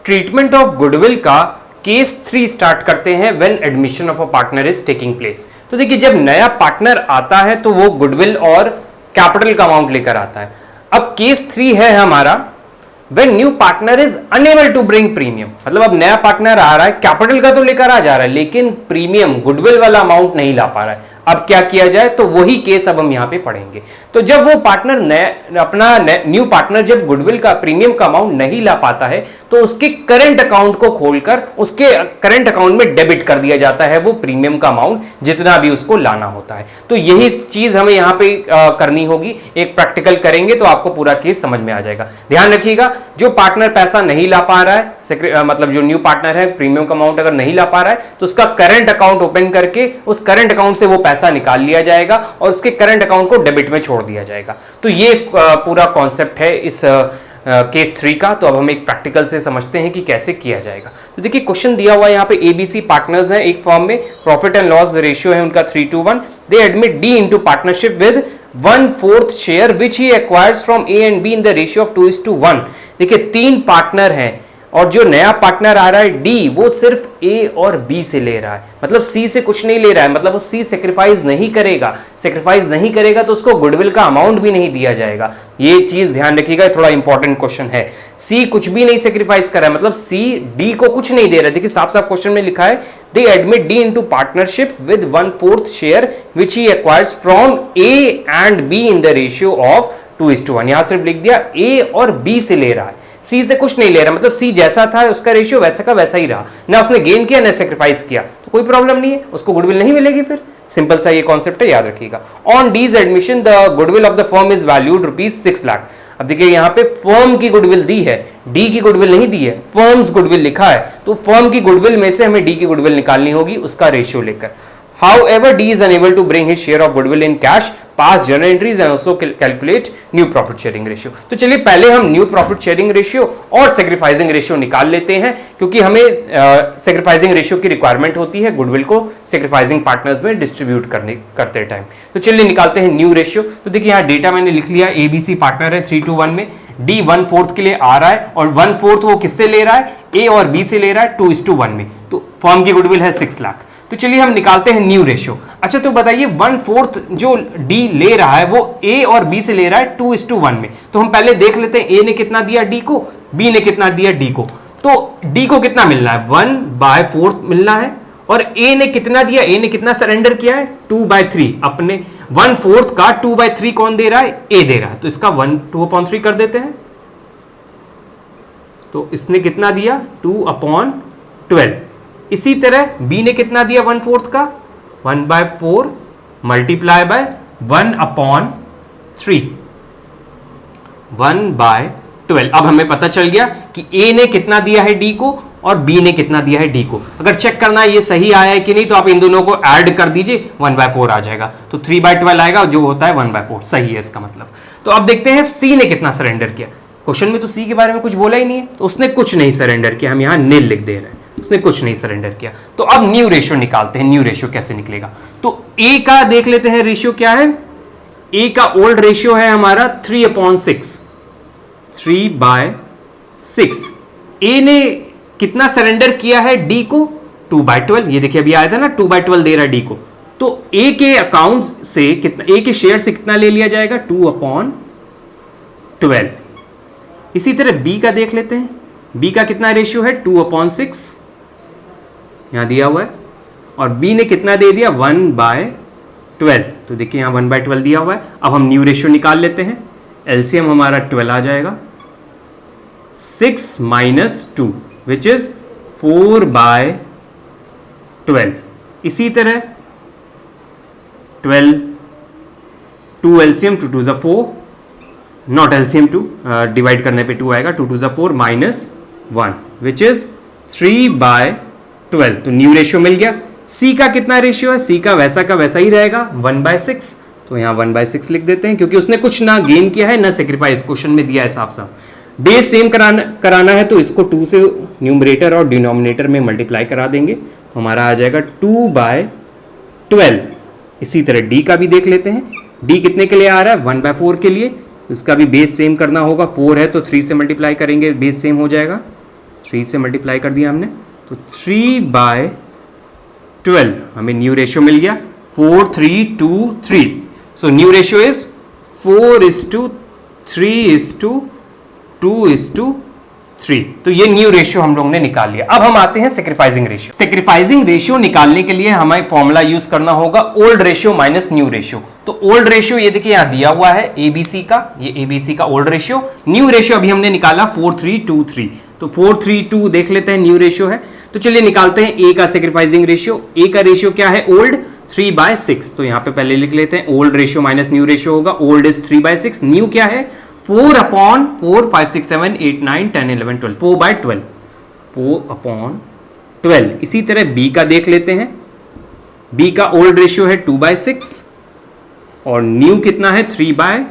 Treatment of goodwill का case 3 start करते हैं when admission of a partner is taking place. तो देखिए जब नया पार्टनर आता है तो वो गुडविल और कैपिटल का अमाउंट लेकर आता है। अब केस 3 है हमारा when new partner is enable to bring premium, मतलब अब नया पार्टनर आ रहा है, कैपिटल का तो लेकर आ जा रहा है लेकिन प्रीमियम गुडविल वाला अमाउंट नहीं ला पा रहा है। अब क्या किया जाए, तो वही केस अब हम यहां पे पढ़ेंगे। तो जब वो पार्टनर अपना न्यू पार्टनर जब गुडविल का प्रीमियम का अमाउंट नहीं ला पाता है तो उसके करंट अकाउंट को खोलकर उसके करंट अकाउंट में डेबिट कर दिया जाता है वो प्रीमियम का अमाउंट जितना भी उसको लाना होता है। तो यही चीज हमें यहां पे करनी होगी, एक प्रैक्टिकल करेंगे तो आपको पूरा केस समझ में आ जाएगा। ध्यान रखिएगा, जो पार्टनर पैसा नहीं ला पा रहा है, मतलब जो न्यू पार्टनर है प्रीमियम का अमाउंट अगर नहीं ला पा रहा है तो उसका करंट अकाउंट ओपन करके उस करंट अकाउंट से वो पैसा निकाल लिया जाएगा और उसके करंट अकाउंट को डेबिट में छोड़ दिया जाएगा। तो ये पूरा कॉन्सेप्ट है इस केस 3 का। तो अब हम एक प्रैक्टिकल से समझते हैं कि कैसे किया जाएगा। तो देखिए क्वेश्चन दिया हुआ है यहाँ पे, एबीसी पार्टनर्स हैं एक फर्म में, प्रॉफिट एंड लॉस रेशियो है उनका 3:1। दे admit D into partnership with 1/4 share which he acquires from A and B in the ratio of 2:1। देखिए 3 पार्टनर हैं और जो नया पार्टनर आ रहा है डी, वो सिर्फ ए और बी से ले रहा है, मतलब सी से कुछ नहीं ले रहा है, मतलब वो सी सेक्रीफाइस नहीं करेगा तो उसको गुडविल का अमाउंट भी नहीं दिया जाएगा। ये चीज ध्यान रखिएगा, थोड़ा इंपॉर्टेंट क्वेश्चन है। सी कुछ भी नहीं सेक्रीफाइस कर रहा है, मतलब सी डी को कुछ नहीं दे रहा है। देखिए साफ साफ क्वेश्चन में लिखा है दे admit D into partnership with 1/4 share which he acquires from A and B in the ratio of 2:1। यहां सिर्फ लिख दिया ए और बी से ले रहा है, सी से कुछ नहीं ले रहा, मतलब सी जैसा था उसका रेशियो वैसा का वैसा ही रहा, ना उसने गेन किया ना सेक्रीफाइस किया, तो कोई प्रॉब्लम नहीं है, उसको गुडविल नहीं मिलेगी। फिर सिंपल सा ये कॉन्सेप्ट है, याद रखिएगा। On these admission the goodwill of the firm is valued ₹6 lakh. अब देखिए यहाँ पे फर्म की गुडविल दी है, डी की गुडविल नहीं दी है, फर्म्स गुडविल लिखा है, तो फर्म की गुडविल में से हमें डी की गुडविल निकालनी होगी उसका रेशियो लेकर। However, D is unable to bring his share of goodwill in cash, pass journal entries and also calculate new profit sharing ratio। तो चलिए पहले हम न्यू प्रॉफिट शेयरिंग रेशियो और सेक्रीफाइसिंग रेशियो निकाल लेते हैं, क्योंकि हमें सेक्रीफाइसिंग रेशियो की रिक्वायरमेंट होती है गुडविल को सेक्रीफाइसिंग पार्टनर्स में डिस्ट्रीब्यूट करते टाइम। तो चलिए निकालते हैं न्यू रेशियो। तो देखिए यहाँ डेटा मैंने लिख लिया, एबीसी पार्टनर है 3:1 में, डी 1/4 के लिए आ रहा है और 1/4 वो किससे ले रहा है, ए और बी से ले रहा है 2:1 में, तो फर्म की गुडविल है 6 लाख। तो चलिए हम निकालते हैं न्यू रेशियो। अच्छा तो बताइए 1/4 जो डी ले रहा है वो ए और बी से ले रहा है 2:1 में, तो हम पहले देख लेते हैं ए ने कितना दिया डी को, बी ने कितना दिया डी को। तो डी को कितना मिलना है, 1/4 मिलना है, और ए ने कितना दिया, ए ने कितना सरेंडर किया है 2/3। अपने 1/4 का 2/3 कौन दे रहा है, ए दे रहा है, तो इसका 2/3 कर देते हैं। तो इसने कितना दिया 2/12। इसी तरह बी ने कितना दिया 1/4 का, 1/4 मल्टीप्लाई बाय 1/3, 1/12। अब हमें पता चल गया कि ए ने कितना दिया है डी को और बी ने कितना दिया है डी को। अगर चेक करना है ये सही आया है कि नहीं तो आप इन दोनों को ऐड कर दीजिए, 1/4 आ जाएगा, तो 3/12 आएगा, जो होता है 1/4, सही है इसका मतलब। तो अब देखते हैं सी ने कितना सरेंडर किया। क्वेश्चन में तो सी के बारे में कुछ बोला ही नहीं है, तो उसने कुछ नहीं सरेंडर किया, हम यहां नील लिख दे रहे हैं, उसने कुछ नहीं सरेंडर किया। तो अब न्यू रेशियो निकालते हैं, न्यू रेशियो कैसे निकलेगा। तो ए का देख लेते हैं रेशियो क्या है, ए का ओल्ड रेशियो है हमारा 3/6, 3/6। ए ने कितना सरेंडर किया है डी को, 2/12, ये देखिए अभी आया था ना 2/12 दे रहा है डी को, तो ए के अकाउंट से कितना, ए के शेयर से कितना ले लिया जाएगा 2/12। इसी तरह बी का देख लेते हैं, बी का कितना रेशियो है 2/6 यहां दिया हुआ है, और बी ने कितना दे दिया 1/12, तो देखिए यहां 1/12 दिया हुआ है। अब हम न्यू रेशियो निकाल लेते हैं, एलसीएम हमारा 12 आ जाएगा, 6 - 2 विच इज 4/12। इसी तरह 12, 2 एलसीएम, 2 2 4, नॉट एलसीएम 2, डिवाइड करने पे 2 आएगा, 2 2 4 -1 विच इज 3/12। तो न्यू रेशियो मिल गया। सी का कितना रेशियो है, सी का वैसा ही रहेगा 1/6, तो यहां 1/6 लिख देते हैं, क्योंकि उसने कुछ ना गेन किया है ना सेक्रीफाइस, क्वेश्चन में दिया है साफ साफ। बेस सेम कराना है तो इसको 2 से न्यूमरेटर और डिनोमिनेटर में मल्टीप्लाई करा देंगे, तो हमारा आ जाएगा 2/12। इसी तरह डी का भी देख लेते हैं, डी कितने के लिए आ रहा है 1/4 के लिए, इसका भी बेस सेम करना होगा, 4 है तो 3 से मल्टीप्लाई करेंगे, बेस सेम हो जाएगा, 3 से मल्टीप्लाई कर दिया हमने, तो 3/12 हमें न्यू रेशियो मिल गया 4:3:2:3। So new ratio is 4:3:2:2:3। तो ये न्यू रेशियो हम लोग ने निकाल लिया। अब हम आते हैं सेक्रीफाइसिंग रेशियो। सेक्रीफाइसिंग रेशियो निकालने के लिए हमें फॉर्मूला यूज करना होगा old ratio minus new ratio. तो ओल्ड रेशियो ये देखिए यहां दिया हुआ है एबीसी का, ये एबीसी का ओल्ड रेशियो। न्यू रेशियो अभी हमने निकाला 4:3:2:3, तो 4:3:2 देख लेते हैं न्यू रेशियो है। तो चलिए निकालते हैं ए का सेक्रीफाइसिंग रेशियो। ए का रेशियो क्या है ओल्ड 3/6, तो यहां पे पहले लिख लेते हैं old ratio minus new ratio होगा। ओल्ड इज 3/6, न्यू क्या है 4/4 5 6 7 8 9 10 11 12 4/12 4/12। इसी तरह बी का देख लेते हैं। बी का ओल्ड रेशियो है 2/6 और न्यू कितना है 3/12।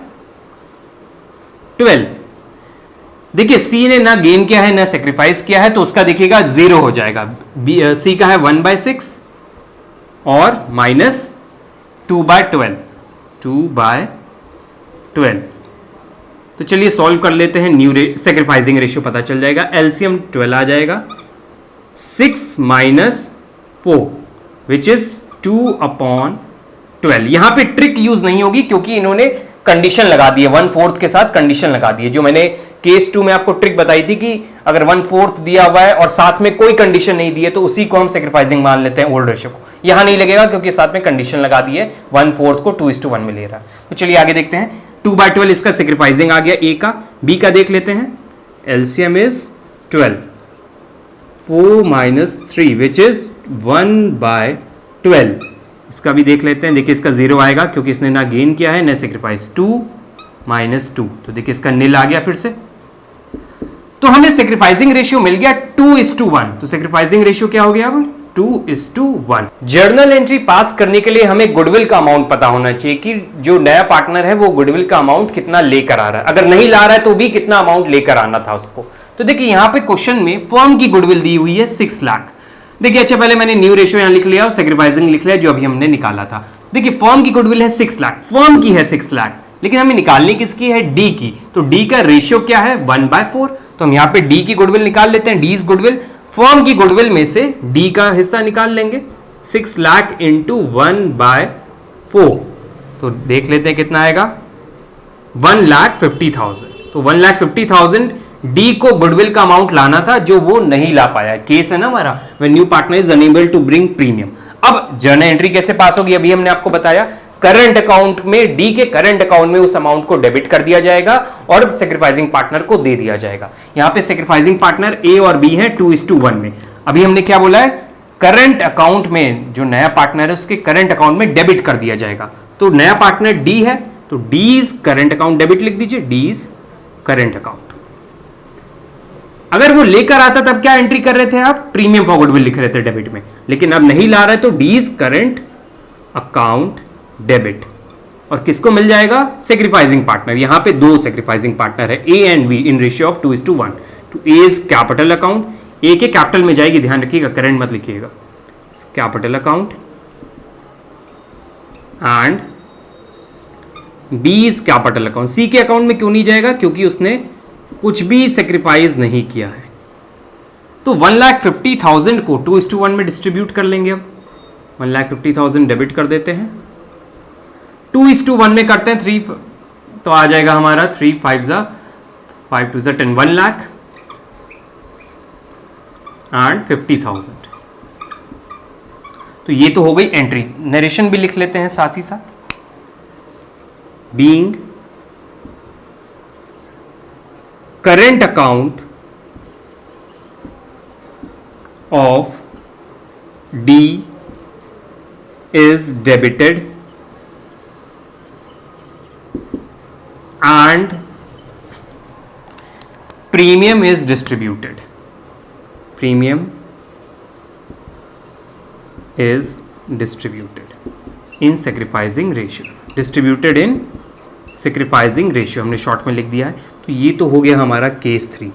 देखिए सी ने ना गेन किया है ना सेक्रीफाइस किया है, तो उसका देखिएगा 0 हो जाएगा। सी का है 1/6 और माइनस 2/12 2/12। तो चलिए सॉल्व कर लेते हैं, न्यू सेक्रीफाइसिंग रेशियो पता चल जाएगा। एलसीएम 12 आ जाएगा, 6 - 4 विच इज 2/12। यहां पे ट्रिक यूज नहीं होगी क्योंकि इन्होंने कंडीशन लगा दी है 1/4 के साथ कंडीशन लगा दी है। जो मैंने केस 2 में आपको ट्रिक बताई थी कि अगर 1/4 दिया हुआ है और साथ में कोई कंडीशन नहीं दी है तो उसी को हम सेक्रीफाइसिंग मान लेते हैं ओल्ड रेशियो को। यहां नहीं लगेगा क्योंकि साथ में कंडीशन लगा दी है 1/4 को 2:1 में ले रहा है। तो चलिए आगे देखते हैं। 2/12 इसका सेक्रीफाइसिंग आ गया ए का। बी का देख लेते हैं। LCM is 12, 4 - 3 which is 1/12। इसका भी देख लेते हैं। देखिए इसका 0 आएगा क्योंकि इसने ना गेन किया है ना सेक्रीफाइस। 2 - 2, तो देखिए इसका नील आ गया फिर से। तो हमें सेक्रीफाइसिंग रेशियो मिल गया 2:1। तो सेक्रीफाइसिंग रेशियो क्या हो गया अब 2:1। जर्नल एंट्री पास करने के लिए हमें गुडविल का अमाउंट पता होना चाहिए कि जो नया पार्टनर है वो गुडविल का अमाउंट कितना लेकर आ रहा है। अगर नहीं ला रहा है तो भी कितना अमाउंट लेकर आना था उसको। तो देखिए यहां पे क्वेश्चन में फर्म की गुडविल दी हुई है 6 लाख। देखिए अच्छा पहले मैंने न्यू रेशियो यहां लिख लिया और सेक्रीफाइसिंग लिख लिया जो अभी हमने निकाला था। देखिए फर्म की गुडविल है 6 लाख, फर्म की है 6 लाख, लेकिन हमें निकालनी किसकी है डी की। तो डी का रेशियो क्या है 1/4। तो हम यहां पे डी की गुडविल निकाल लेते हैं। डी इज गुडविल, फर्म की गुडविल में से डी का हिस्सा निकाल लेंगे 6 लाख इंटू 1/4। तो देख लेते हैं कितना आएगा 1,50,000। तो 1,50,000 डी को गुडविल का अमाउंट लाना था जो वो नहीं ला पाया। केस है ना हमारा when new partner is enable to bring premium. अब जर्नल एंट्री कैसे पास होगी अभी हमने आपको बताया। करंट अकाउंट में डी के करंट अकाउंट में उस अमाउंट को डेबिट कर दिया जाएगा और सेक्रीफाइसिंग पार्टनर को दे दिया जाएगा। यहां पे सेक्रीफाइसिंग पार्टनर ए और बी है 2:1 में। अभी हमने क्या बोला है करंट अकाउंट में जो नया पार्टनर है उसके करंट अकाउंट में डेबिट कर दिया जाएगा। तो नया पार्टनर डी है तो डीज करंट अकाउंट डेबिट लिख दीजिए, डीज करंट अकाउंट। अगर वो लेकर आता तब क्या एंट्री कर रहे थे आप प्रीमियम फॉर गुडविल लिख रहे थे डेबिट में, लेकिन अब नहीं ला रहा है तो डीज करंट अकाउंट डेबिट। और किसको मिल जाएगा सेक्रीफाइसिंग पार्टनर। यहां पे 2 सेक्रीफाइसिंग पार्टनर है A and B in ratio of 2:1। तो A is capital account, A के कैपिटल में जाएगी, ध्यान रखिएगा करंट मत लिखिएगा, capital account. And B is capital account. C के अकाउंट में क्यों नहीं जाएगा क्योंकि उसने कुछ भी सेक्रीफाइस नहीं किया है। तो 1,50,000 को 2:1 में डिस्ट्रीब्यूट कर लेंगे। अब 1,50,000 डेबिट कर देते हैं, 2:1 में करते हैं 3, तो आ जाएगा हमारा 3 5 5 2 10 1 लाख एंड 50,000। तो ये तो हो गई एंट्री। नरेशन भी लिख लेते हैं साथ ही साथ। Being current account of D is debited and premium is distributed. Premium is distributed in sacrificing ratio. Distributed in sacrificing ratio हमने शॉर्ट में लिख दिया है। तो ये तो हो गया हमारा केस 3।